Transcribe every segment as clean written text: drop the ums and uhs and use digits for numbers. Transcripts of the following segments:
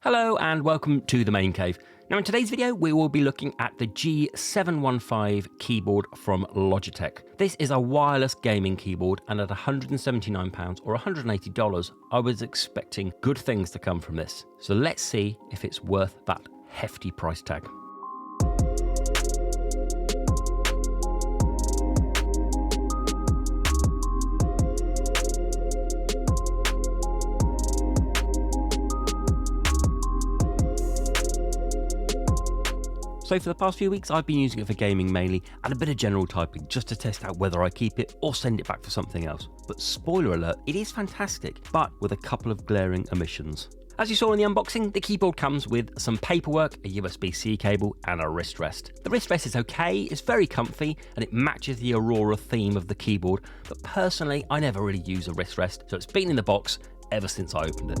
Hello and welcome to the Main Cave. Now in today's video we will be looking at the G715 keyboard from Logitech. This is a wireless gaming keyboard and at £179 or $180 I was expecting good things to come from this. So let's see if it's worth that hefty price tag. So for the past few weeks I've been using it for gaming mainly and a bit of general typing just to test out whether I keep it or send it back for something else. But spoiler alert, it is fantastic, but with a couple of glaring omissions. As you saw in the unboxing, the keyboard comes with some paperwork, a USB-C cable and a wrist rest. The wrist rest is okay, it's very comfy and it matches the Aurora theme of the keyboard, but personally I never really use a wrist rest, so it's been in the box ever since I opened it.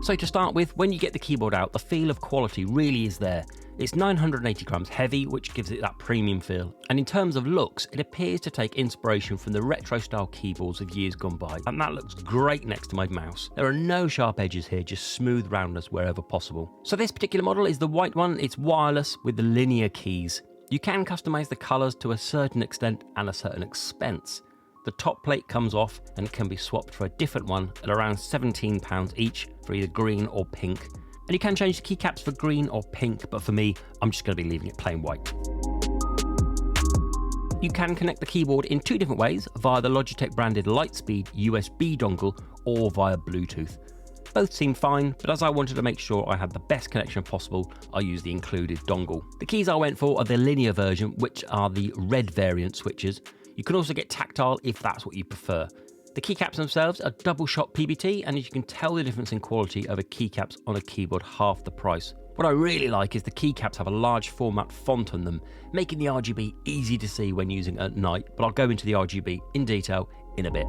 So to start with, when you get the keyboard out, the feel of quality really is there. It's 980 grams heavy, which gives it that premium feel. And in terms of looks, it appears to take inspiration from the retro style keyboards of years gone by. And that looks great next to my mouse. There are no sharp edges here, just smooth roundness wherever possible. So this particular model is the white one. It's wireless with the linear keys. You can customize the colors to a certain extent and a certain expense. The top plate comes off and can be swapped for a different one at around £17 each for either green or pink. And you can change the keycaps for green or pink, but for me, I'm just going to be leaving it plain white. You can connect the keyboard in two different ways, via the Logitech branded Lightspeed USB dongle or via Bluetooth. Both seem fine, but as I wanted to make sure I had the best connection possible, I used the included dongle. The keys I went for are the linear version, which are the red variant switches. You can also get tactile if that's what you prefer. The keycaps themselves are double shot PBT, and as you can tell the difference in quality over keycaps on a keyboard half the price. What I really like is the keycaps have a large format font on them, making the RGB easy to see when using at night, but I'll go into the RGB in detail in a bit.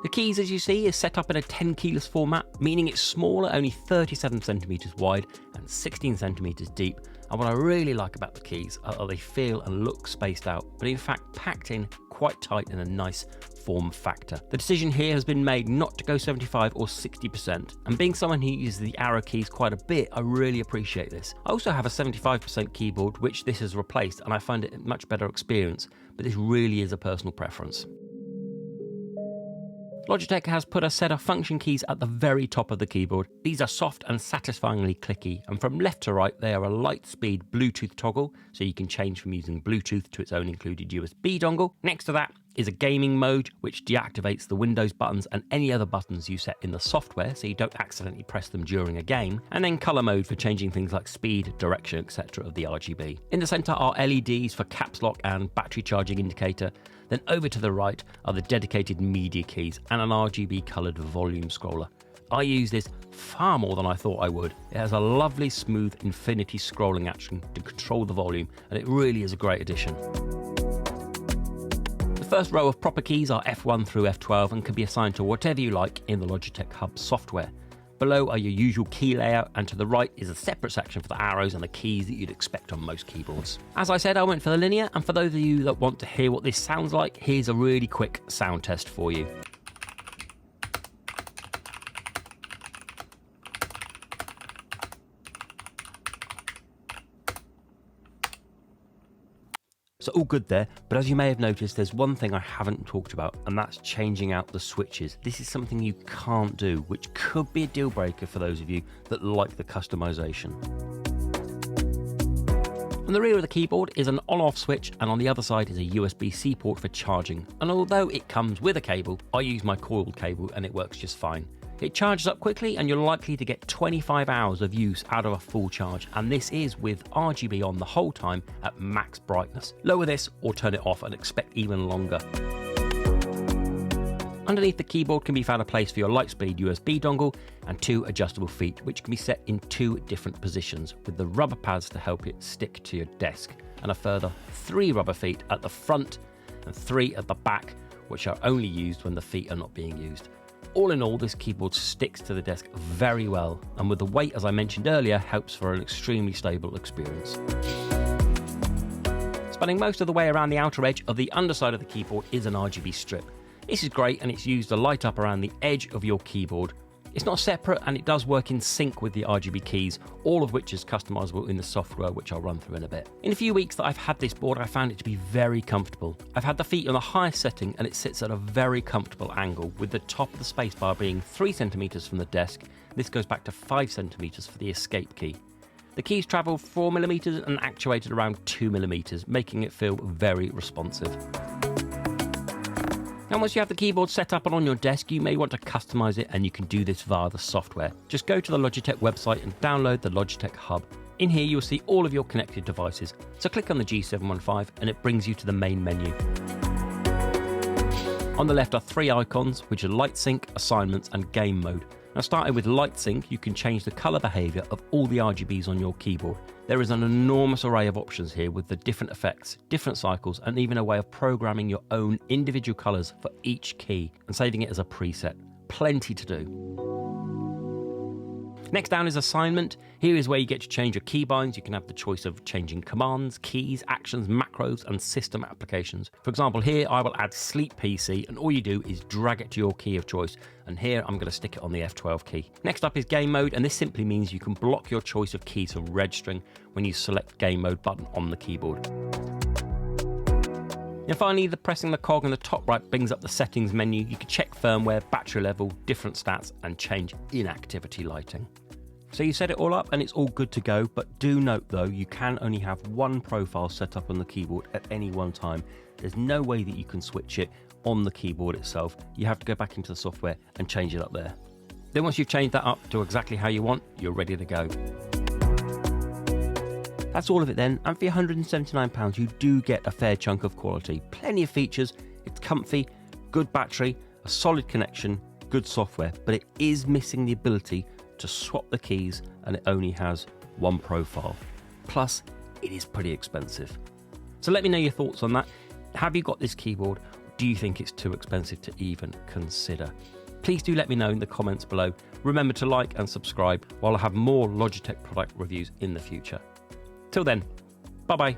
The keys, as you see, is set up in a 10 keyless format, meaning it's smaller, only 37 centimeters wide and 16 centimeters deep. And what I really like about the keys are they feel and look spaced out, but in fact packed in quite tight in a nice form factor. The decision here has been made not to go 75 or 60%, and being someone who uses the arrow keys quite a bit, I really appreciate this. I also have a 75% keyboard, which this has replaced, and I find it a much better experience, but this really is a personal preference. Logitech has put a set of function keys at the very top of the keyboard. These are soft and satisfyingly clicky, and from left to right they are a light speed Bluetooth toggle, so you can change from using Bluetooth to its own included USB dongle. Next to that is a gaming mode, which deactivates the Windows buttons and any other buttons you set in the software so you don't accidentally press them during a game, and then color mode for changing things like speed, direction, etc. of the RGB. In the center are LEDs for caps lock and battery charging indicator. Then over to the right are the dedicated media keys and an RGB coloured volume scroller. I use this far more than I thought I would. It has a lovely smooth infinity scrolling action to control the volume, and it really is a great addition. The first row of proper keys are F1 through F12 and can be assigned to whatever you like in the Logitech Hub software. Below are your usual key layout, and to the right is a separate section for the arrows and the keys that you'd expect on most keyboards. As I said, I went for the linear, and for those of you that want to hear what this sounds like, here's a really quick sound test for you. So all good there, but as you may have noticed, there's one thing I haven't talked about, and that's changing out the switches. This is something you can't do, which could be a deal breaker for those of you that like the customization. On the rear of the keyboard is an on-off switch, and on the other side is a USB-C port for charging. And although it comes with a cable, I use my coiled cable and it works just fine. It charges up quickly and you're likely to get 25 hours of use out of a full charge, and this is with RGB on the whole time at max brightness. Lower this or turn it off and expect even longer. Underneath the keyboard can be found a place for your Lightspeed USB dongle and two adjustable feet, which can be set in two different positions with the rubber pads to help it stick to your desk, and a further 3 rubber feet at the front and 3 at the back, which are only used when the feet are not being used. All in all, this keyboard sticks to the desk very well, and with the weight, as I mentioned earlier, helps for an extremely stable experience. Spanning most of the way around the outer edge of the underside of the keyboard is an RGB strip. This is great, and it's used to light up around the edge of your keyboard, It's not separate and it does work in sync with the RGB keys, all of which is customizable in the software, which I'll run through in a bit. In a few weeks that I've had this board, I found it to be very comfortable. I've had the feet on the highest setting and it sits at a very comfortable angle, with the top of the spacebar being 3 centimeters from the desk. This goes back to 5 centimeters for the escape key. The keys travel 4 millimeters and actuated around 2 millimeters, making it feel very responsive. And once you have the keyboard set up and on your desk, you may want to customize it, and you can do this via the software. Just go to the Logitech website and download the Logitech Hub. In here you'll see all of your connected devices, so click on the G715 and it brings you to the main menu. On the left are 3 icons, which are Light Sync, Assignments and Game Mode. Now, starting with Light Sync, you can change the colour behaviour of all the RGBs on your keyboard. There is an enormous array of options here with the different effects, different cycles, and even a way of programming your own individual colours for each key and saving it as a preset. Plenty to do. Next down is Assignment. Here is where you get to change your keybinds. You can have the choice of changing commands, keys, actions, macros, and system applications. For example, here I will add Sleep PC, and all you do is drag it to your key of choice. And here I'm going to stick it on the F12 key. Next up is Game Mode, and this simply means you can block your choice of keys from registering when you select Game Mode button on the keyboard. And finally, pressing the cog in the top right brings up the settings menu. You can check firmware, battery level, different stats, and change inactivity lighting. So you set it all up and it's all good to go, but do note though, you can only have one profile set up on the keyboard at any one time. There's no way that you can switch it on the keyboard itself. You have to go back into the software and change it up there. Then once you've changed that up to exactly how you want, you're ready to go. That's all of it then, and for your £179 you do get a fair chunk of quality. Plenty of features, it's comfy, good battery, a solid connection, good software, but it is missing the ability to swap the keys, and it only has one profile. Plus, it is pretty expensive. So let me know your thoughts on that. Have you got this keyboard? Do you think it's too expensive to even consider? Please do let me know in the comments below. Remember to like and subscribe, while I have more Logitech product reviews in the future. Till then, bye bye.